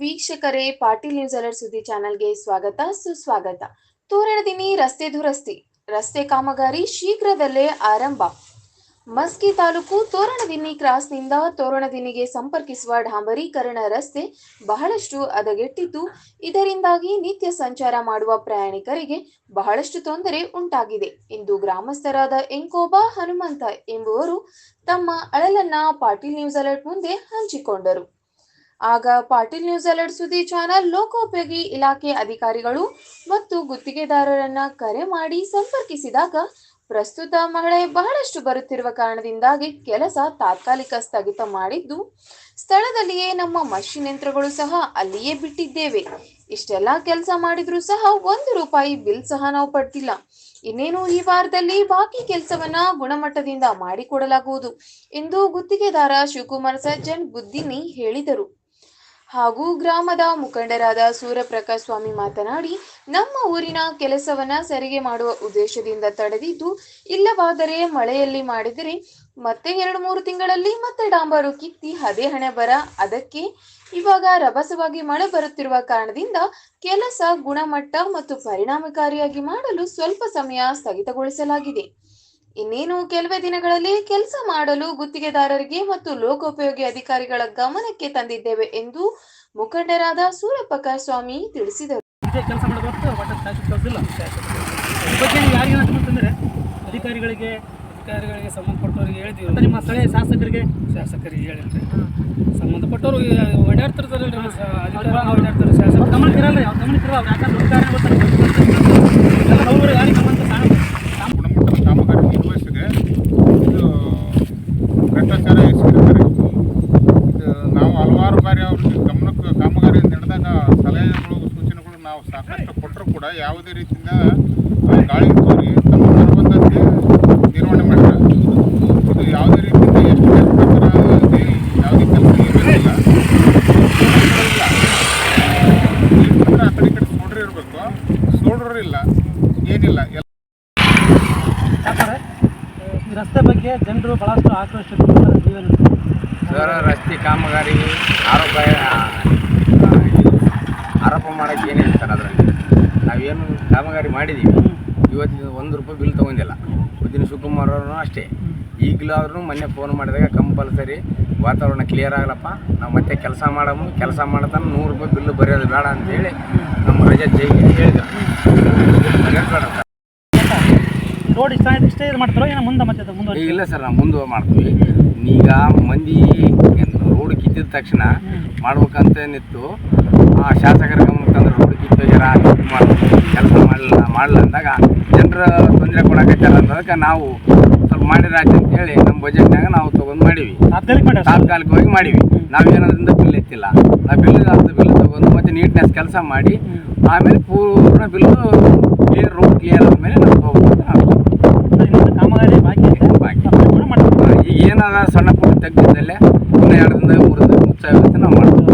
ವೀಕ್ಷಕರೇ, Patil news alert ಸುದ್ದಿ ಚಾನೆಲ್ಗೆ ಸ್ವಾಗತ ಸುಸ್ವಾಗತ. ತೋರಣದಿನ್ನಿ ರಸ್ತೆ ದುರಸ್ತಿ, ರಸ್ತೆ ಕಾಮಗಾರಿ ಶೀಘ್ರದಲ್ಲೇ ಆರಂಭ. ಮಸ್ಕಿ ತಾಲೂಕು ತೋರಣದಿನ್ನಿ ಕ್ರಾಸ್ನಿಂದ ತೋರಣದಿನ್ನಿಗೆ ಸಂಪರ್ಕಿಸುವ ಡಾಂಬರೀಕರಣ ರಸ್ತೆ ಬಹಳಷ್ಟು ಹದಗೆಟ್ಟಿದ್ದು, ಇದರಿಂದಾಗಿ ನಿತ್ಯ ಸಂಚಾರ ಮಾಡುವ ಪ್ರಯಾಣಿಕರಿಗೆ ಬಹಳಷ್ಟು ತೊಂದರೆ ಉಂಟಾಗಿದೆ ಎಂದು ಗ್ರಾಮಸ್ಥರಾದ ಎಂಕೋಬಾ ಹನುಮಂತ ಎಂಬುವರು ತಮ್ಮ ಅಳಲನ್ನ ಪಾಟೀಲ್ ನ್ಯೂಸ್ ಅಲರ್ಟ್ ಮುಂದೆ ಹಂಚಿಕೊಂಡರು. ಆಗ ಪಾಟೀಲ್ ನ್ಯೂಸ್ ಅಲರ್ಟ್ ಸುದ್ದಿ ಚಾನೆಲ್ ಲೋಕೋಪಯೋಗಿ ಇಲಾಖೆ ಅಧಿಕಾರಿಗಳು ಮತ್ತು ಗುತ್ತಿಗೆದಾರರನ್ನ ಕರೆ ಮಾಡಿ ಸಂಪರ್ಕಿಸಿದಾಗ, ಪ್ರಸ್ತುತ ಮಳೆ ಬಹಳಷ್ಟು ಬರುತ್ತಿರುವ ಕಾರಣದಿಂದಾಗಿ ಕೆಲಸ ತಾತ್ಕಾಲಿಕ ಸ್ಥಗಿತ ಮಾಡಿದ್ದು, ಸ್ಥಳದಲ್ಲಿಯೇ ನಮ್ಮ ಮಷಿನ್ ಯಂತ್ರಗಳು ಸಹ ಅಲ್ಲಿಯೇ ಬಿಟ್ಟಿದ್ದೇವೆ. ಇಷ್ಟೆಲ್ಲ ಕೆಲಸ ಮಾಡಿದ್ರೂ ಸಹ ₹1 ಬಿಲ್ ಸಹ ನಾವು ಪಡ್ತಿಲ್ಲ. ಇನ್ನೇನು ಈ ವಾರದಲ್ಲಿ ಬಾಕಿ ಕೆಲಸವನ್ನ ಗುಣಮಟ್ಟದಿಂದ ಮಾಡಿಕೊಡಲಾಗುವುದು ಎಂದು ಗುತ್ತಿಗೆದಾರ ಶಿವಕುಮಾರ್ ಸಜ್ಜನ್ ಬುದ್ದಿನಿ ಹೇಳಿದರು. ಹಾಗೂ ಗ್ರಾಮದ ಮುಖಂಡರಾದ ಸೂರ್ಯಪ್ರಕಾಶ್ ಸ್ವಾಮಿ ಮಾತನಾಡಿ, ನಮ್ಮ ಊರಿನ ಕೆಲಸವನ್ನ ಸರಿಗೆ ಮಾಡುವ ಉದ್ದೇಶದಿಂದ ತಡೆದಿದ್ದು, ಇಲ್ಲವಾದರೆ ಮಳೆಯಲ್ಲಿ ಮಾಡಿದರೆ ಮತ್ತೆ 2-3 ತಿಂಗಳಲ್ಲಿ ಮತ್ತೆ ಡಾಂಬರು ಕಿತ್ತಿ ಅದೇ ಹಣೆ ಬರ. ಅದಕ್ಕೆ ಇವಾಗ ರಭಸವಾಗಿ ಮಳೆ ಬರುತ್ತಿರುವ ಕಾರಣದಿಂದ ಕೆಲಸ ಗುಣಮಟ್ಟ ಮತ್ತು ಪರಿಣಾಮಕಾರಿಯಾಗಿ ಮಾಡಲು ಸ್ವಲ್ಪ ಸಮಯ ಸ್ಥಗಿತಗೊಳಿಸಲಾಗಿದೆ. ಇನ್ನೇನು ಕೆಲವೇ ದಿನಗಳಲ್ಲಿ ಕೆಲಸ ಮಾಡಲು ಗುತ್ತಿಗೆದಾರರಿಗೆ ಮತ್ತು ಲೋಕೋಪಯೋಗಿ ಅಧಿಕಾರಿಗಳ ಗಮನಕ್ಕೆ ತಂದಿದ್ದೇವೆ ಎಂದು ಮುಖಂಡರಾದ ಸೂರ್ಯಪ್ರಕಾಶ್ ಸ್ವಾಮಿ ತಿಳಿಸಿದರು. ಅಧಿಕಾರಿಗಳಿಗೆ ಸಂಬಂಧಪಟ್ಟವರಿಗೆ ಹೇಳಿದ್ದೀವಿ. ನಿಮ್ಮ ಸ್ಥಳೀಯ ಶಾಸಕರಿಗೆ ಹೇಳಿದ್ರೆ ಸಂಬಂಧಪಟ್ಟವರು ಓಡಾಡ್ತಿರ್ತಾರೆ. ಓಡಾಡ್ತಾರೆ ಶಾಸಕರು ಗಮನಕ್ಕೆ ಇರಲ್ಲ, ಯಾವ ಗಮನಕ್ಕೆ ಇರಲ್ಲ. ಯಾಕಂದ್ರೆ ಯಾರಿಗೆ ಗಮನ ಗುಣಮಟ್ಟದ ಕಾಮಗಾರಿ ನಿರ್ವಹಿಸಿದೆ. ಇದು ಭ್ರಷ್ಟಾಚಾರ ಎಸಗಿರುತ್ತಾರೆ. ಇದು ನಾವು ಹಲವಾರು ಬಾರಿ ಅವ್ರಿಗೆ ಗಮನಕ್ಕೆ ಕಾಮಗಾರಿ ನಡೆದಾಗ ಸಲಹೆಗಳು ಸೂಚನೆಗಳು ನಾವು ಸಾಕಷ್ಟು ಕೊಟ್ಟರೂ ಕೂಡ ಯಾವುದೇ ರೀತಿಯಿಂದ ಗಾಳಿ ತೋರಿ ತಮ್ಮ ಬರುವಂತೆ ನಿರ್ವಹಣೆ ಮಾಡ್ತಾರೆ. ಇದು ಯಾವುದೇ ರೀತಿಯಿಂದ ಎಷ್ಟು ಪ್ರಕಾರ ಯಾವುದೇ ಕೆಲಸ ಇರಲಿಲ್ಲ. ಆ ಕಡೆ ಈ ಕಡೆ ಸೋಡ್ರಿ ಇರಬೇಕು, ಸೋಡ್ರು ಇಲ್ಲ, ಏನಿಲ್ಲ. ರಸ್ತೆ ಬಗ್ಗೆ ಜನರು ಬಹಳಷ್ಟು ಆಕ್ರೋಶ ಸರ್, ರಸ್ತೆ ಕಾಮಗಾರಿ ಆರೋಪ ಮಾಡೋಕ್ಕೆ ಏನಿಲ್ಲ ಸರ್. ಅದರಲ್ಲಿ ನಾವೇನು ಕಾಮಗಾರಿ ಮಾಡಿದ್ದೀವಿ, ಇವತ್ತಿನ ₹1 ಬಿಲ್ ತೊಗೊಂಡಿಲ್ಲ. ಬುದ್ದಿನ ಶಿವಕುಮಾರ್ ಅವ್ರೂ ಅಷ್ಟೇ. ಈಗಲಾದ್ರೂ ಮೊನ್ನೆ ಫೋನ್ ಮಾಡಿದಾಗ ಕಂಪಲ್ಸರಿ ವಾತಾವರಣ ಕ್ಲಿಯರ್ ಆಗಲಪ್ಪ, ನಾವು ಮತ್ತೆ ಕೆಲಸ ಮಾಡತಾನೆ ₹100 ಬಿಲ್ಲು ಬರೆಯೋದು ಬೇಡ ಅಂತೇಳಿ ನಮ್ಮ ರಜತ್ ಜೈಗೆ ಹೇಳಿದ್ರು. ರೋಡ್ ಇಷ್ಟೇ ಇದು ಮಾಡ್ತಾರೋ ಏನೋ ಮುಂದೆ ಮತ್ತೆ ಮುಂದೆ ಇಲ್ಲ ಸರ್, ನಾವು ಮುಂದೆ ಮಾಡ್ತೀವಿ. ಈಗ ಮಂದಿ ರೋಡ್ ಕಿತ್ತಿದ ತಕ್ಷಣ ಮಾಡ್ಬೇಕಂತೇನಿತ್ತು, ಆ ಶಾಸಕರ ಗಮನಕ್ಕೆ ತಂದ್ರೆ ರೋಡ್ ಕಿತ್ತೋಗ್ಯಾರ ಕೆಲಸ ಮಾಡಲ್ಲ ಅಂದಾಗ ಜನರ ತೊಂದರೆ ಕೊಡಕತ್ತಾರ ಅನ್ನೋದಕ್ಕೆ ನಾವು ಸ್ವಲ್ಪ ಮಾಡಿರಾಜ್ ಅಂತೇಳಿ ನಮ್ಮ ಬಜೆಟ್ನಾಗ ನಾವು ತೊಗೊಂಡು ಮಾಡೀವಿ. ತಾತ್ಕಾಲಿಕವಾಗಿ ಮಾಡೀವಿ. ನಾವೇನೋದ್ರಿಂದ ಬಿಲ್ ಎತ್ತಿಲ್ಲ. ನಾವು ಬಿಲ್ ತೊಗೊಂಡು ಮತ್ತೆ ನೀಟ್ನೆಸ್ ಕೆಲಸ ಮಾಡಿ ಆಮೇಲೆ ಪೂರ್ಣ ಬಿಲ್ಲು ರೋಡ್ ಕ್ಲಿಯರ್ ಆದಮೇಲೆ ನಾವು ತೊಗೋಬೋದು. ಕಾಮಗಾರಿ ಬಾಕಿ ಈಗ ಏನಾದ ಸಣ್ಣ ಪುಟ್ಟ ತೆಗ್ದಿದ್ದಲ್ಲೇ ಇನ್ನೂ 2 ದಿನದಾಗ 3 ದಿನದಾಗ ಮುಚ್ಚಾಗುತ್ತೆ ನಾವು ಮಾಡ್ತೀವಿ.